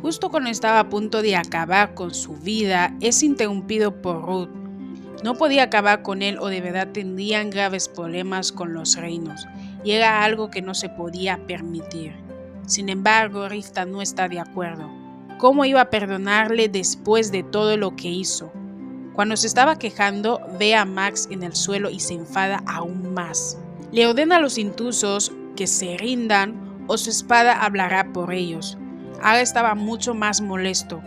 Justo cuando estaba a punto de acabar con su vida, es interrumpido por Ruth. No podía acabar con él o de verdad tendrían graves problemas con los reinos, y era algo que no se podía permitir. Sin embargo, Riftan no está de acuerdo. ¿Cómo iba a perdonarle después de todo lo que hizo? Cuando se estaba quejando, ve a Max en el suelo y se enfada aún más. Le ordena a los intrusos que se rindan o su espada hablará por ellos. Ahora estaba mucho más molesto.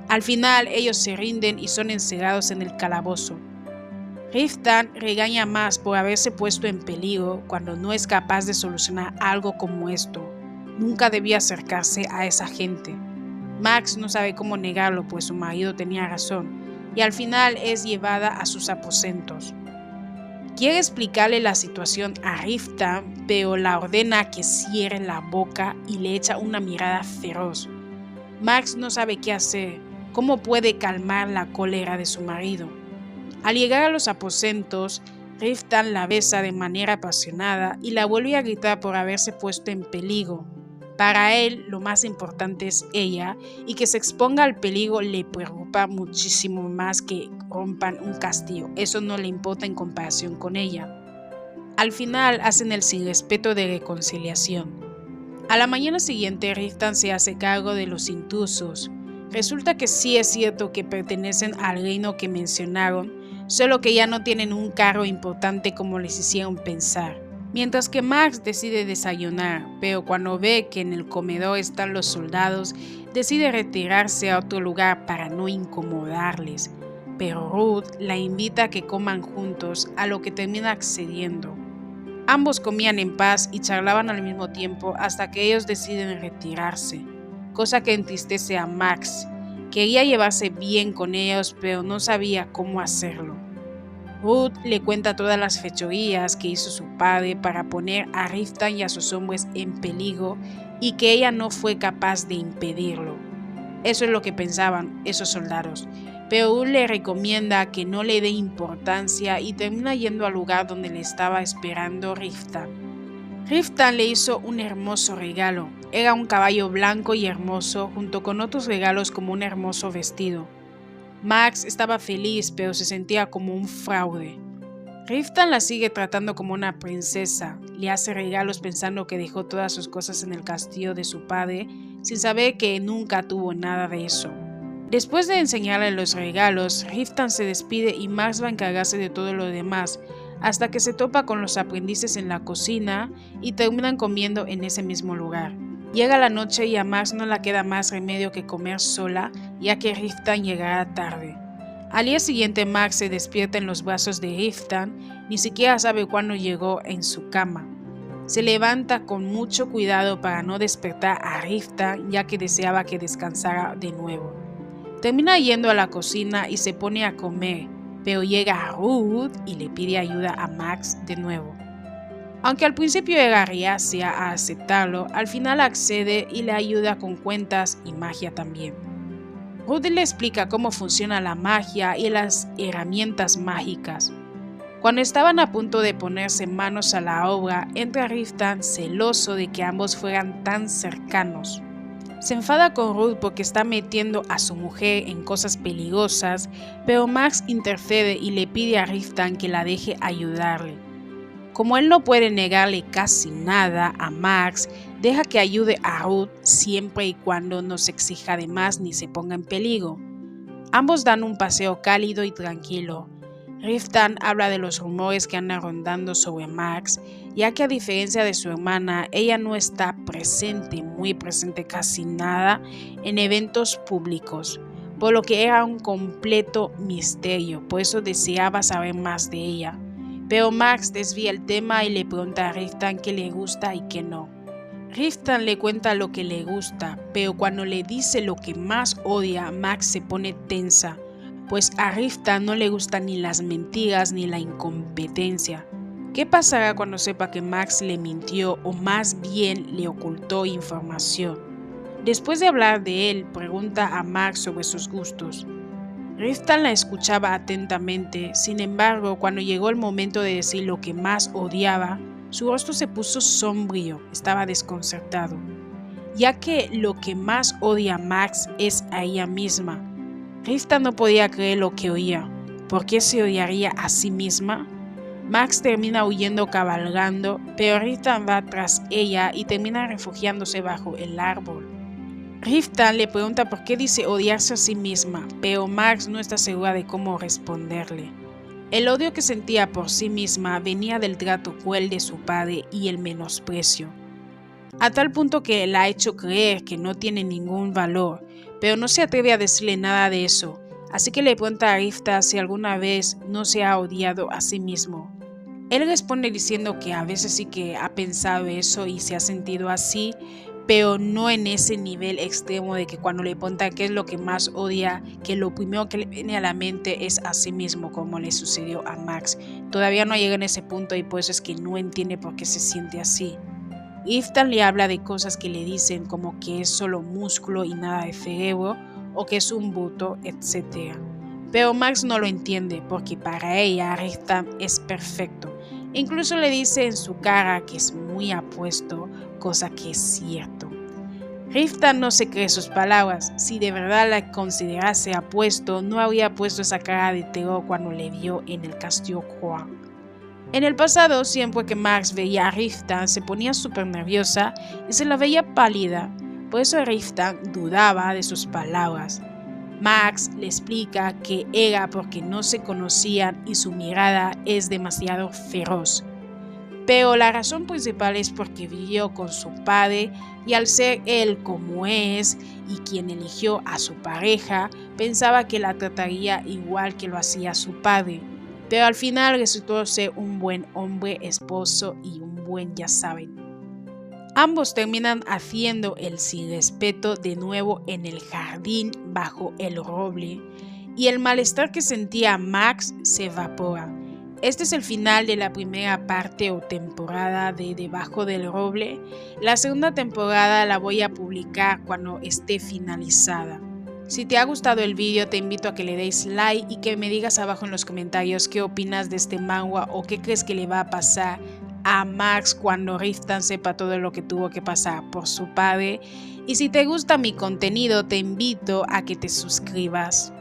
Al final, ellos se rinden y son encerrados en el calabozo. Riftan regaña más por haberse puesto en peligro cuando no es capaz de solucionar algo como esto. Nunca debía acercarse a esa gente. Max no sabe cómo negarlo, pues su marido tenía razón, y al final es llevada a sus aposentos. Quiere explicarle la situación a Riftan, pero la ordena que cierre la boca y le echa una mirada feroz. Max no sabe qué hacer, cómo puede calmar la cólera de su marido. Al llegar a los aposentos, Riftan la besa de manera apasionada y la vuelve a gritar por haberse puesto en peligro. Para él, lo más importante es ella, y que se exponga al peligro le preocupa muchísimo más que rompan un castillo. Eso no le importa en comparación con ella. Al final hacen el sin respeto de reconciliación. A la mañana siguiente, Riftan se hace cargo de los intrusos. Resulta que sí es cierto que pertenecen al reino que mencionaron, solo que ya no tienen un cargo importante como les hicieron pensar. Mientras que Max decide desayunar, pero cuando ve que en el comedor están los soldados, decide retirarse a otro lugar para no incomodarles. Pero Ruth la invita a que coman juntos, a lo que termina accediendo. Ambos comían en paz y charlaban al mismo tiempo hasta que ellos deciden retirarse, cosa que entristece a Max. Quería llevarse bien con ellos, pero no sabía cómo hacerlo. Ruth le cuenta todas las fechorías que hizo su padre para poner a Riftan y a sus hombres en peligro y que ella no fue capaz de impedirlo. Eso es lo que pensaban esos soldados, pero Ruth le recomienda que no le dé importancia y termina yendo al lugar donde le estaba esperando Riftan. Riftan le hizo un hermoso regalo. Era un caballo blanco y hermoso junto con otros regalos como un hermoso vestido. Max estaba feliz, pero se sentía como un fraude. Riftan la sigue tratando como una princesa, le hace regalos pensando que dejó todas sus cosas en el castillo de su padre, sin saber que nunca tuvo nada de eso. Después de enseñarle los regalos, Riftan se despide y Max va a encargarse de todo lo demás, hasta que se topa con los aprendices en la cocina y terminan comiendo en ese mismo lugar. Llega la noche y a Max no le queda más remedio que comer sola, ya que Riftan llegará tarde. Al día siguiente Max se despierta en los brazos de Riftan, ni siquiera sabe cuándo llegó en su cama. Se levanta con mucho cuidado para no despertar a Riftan, ya que deseaba que descansara de nuevo. Termina yendo a la cocina y se pone a comer, pero llega Ruth y le pide ayuda a Max de nuevo. Aunque al principio era reacia a aceptarlo, al final accede y le ayuda con cuentas y magia también. Ruth le explica cómo funciona la magia y las herramientas mágicas. Cuando estaban a punto de ponerse manos a la obra, entra Riftan celoso de que ambos fueran tan cercanos. Se enfada con Ruth porque está metiendo a su mujer en cosas peligrosas, pero Max intercede y le pide a Riftan que la deje ayudarle. Como él no puede negarle casi nada a Max, deja que ayude a Ruth siempre y cuando no se exija de más ni se ponga en peligro. Ambos dan un paseo cálido y tranquilo. Riftan habla de los rumores que andan rondando sobre Max, ya que a diferencia de su hermana, ella no está presente, muy presente casi nada, en eventos públicos, por lo que era un completo misterio, por eso deseaba saber más de ella. Pero Max desvía el tema y le pregunta a Riftan qué le gusta y qué no. Riftan le cuenta lo que le gusta, pero cuando le dice lo que más odia, Max se pone tensa, pues a Riftan no le gustan ni las mentiras ni la incompetencia. ¿Qué pasará cuando sepa que Max le mintió o más bien le ocultó información? Después de hablar de él, pregunta a Max sobre sus gustos. Riftan la escuchaba atentamente, sin embargo, cuando llegó el momento de decir lo que más odiaba, su rostro se puso sombrío, estaba desconcertado, ya que lo que más odia a Max es a ella misma. Riftan no podía creer lo que oía. ¿Por qué se odiaría a sí misma? Max termina huyendo cabalgando, pero Riftan va tras ella y termina refugiándose bajo el árbol. Riftan le pregunta por qué dice odiarse a sí misma, pero Max no está segura de cómo responderle. El odio que sentía por sí misma venía del trato cruel de su padre y el menosprecio, a tal punto que la ha hecho creer que no tiene ningún valor, pero no se atreve a decirle nada de eso, así que le pregunta a Riftan si alguna vez no se ha odiado a sí mismo. Él responde diciendo que a veces sí que ha pensado eso y se ha sentido así, pero no en ese nivel extremo de que cuando le preguntan qué es lo que más odia, que lo primero que le viene a la mente es a sí mismo, como le sucedió a Max. Todavía no llega en ese punto y por eso es que no entiende por qué se siente así. Riftan le habla de cosas que le dicen como que es solo músculo y nada de cerebro, o que es un bruto, etc. Pero Max no lo entiende porque para ella Riftan es perfecto. Incluso le dice en su cara que es muy apuesto, cosa que es cierto. Riftan no se cree sus palabras. Si de verdad la considerase apuesto, no habría puesto esa cara de terror cuando le vio en el castillo Croix. En el pasado, siempre que Max veía a Riftan, se ponía súper nerviosa y se la veía pálida. Por eso Riftan dudaba de sus palabras. Max le explica que era porque no se conocían y su mirada es demasiado feroz. Pero la razón principal es porque vivió con su padre y al ser él como es y quien eligió a su pareja, pensaba que la trataría igual que lo hacía su padre. Pero al final resultó ser un buen hombre, esposo y un buen ya saben. Ambos terminan haciendo el sin respeto de nuevo en el jardín bajo el roble y el malestar que sentía Max se evapora. Este es el final de la primera parte o temporada de Debajo del Roble. La segunda temporada la voy a publicar cuando esté finalizada. Si te ha gustado el vídeo te invito a que le deis like y que me digas abajo en los comentarios qué opinas de este manga o qué crees que le va a pasar a Max cuando Riftan sepa todo lo que tuvo que pasar por su padre. Y si te gusta mi contenido te invito a que te suscribas.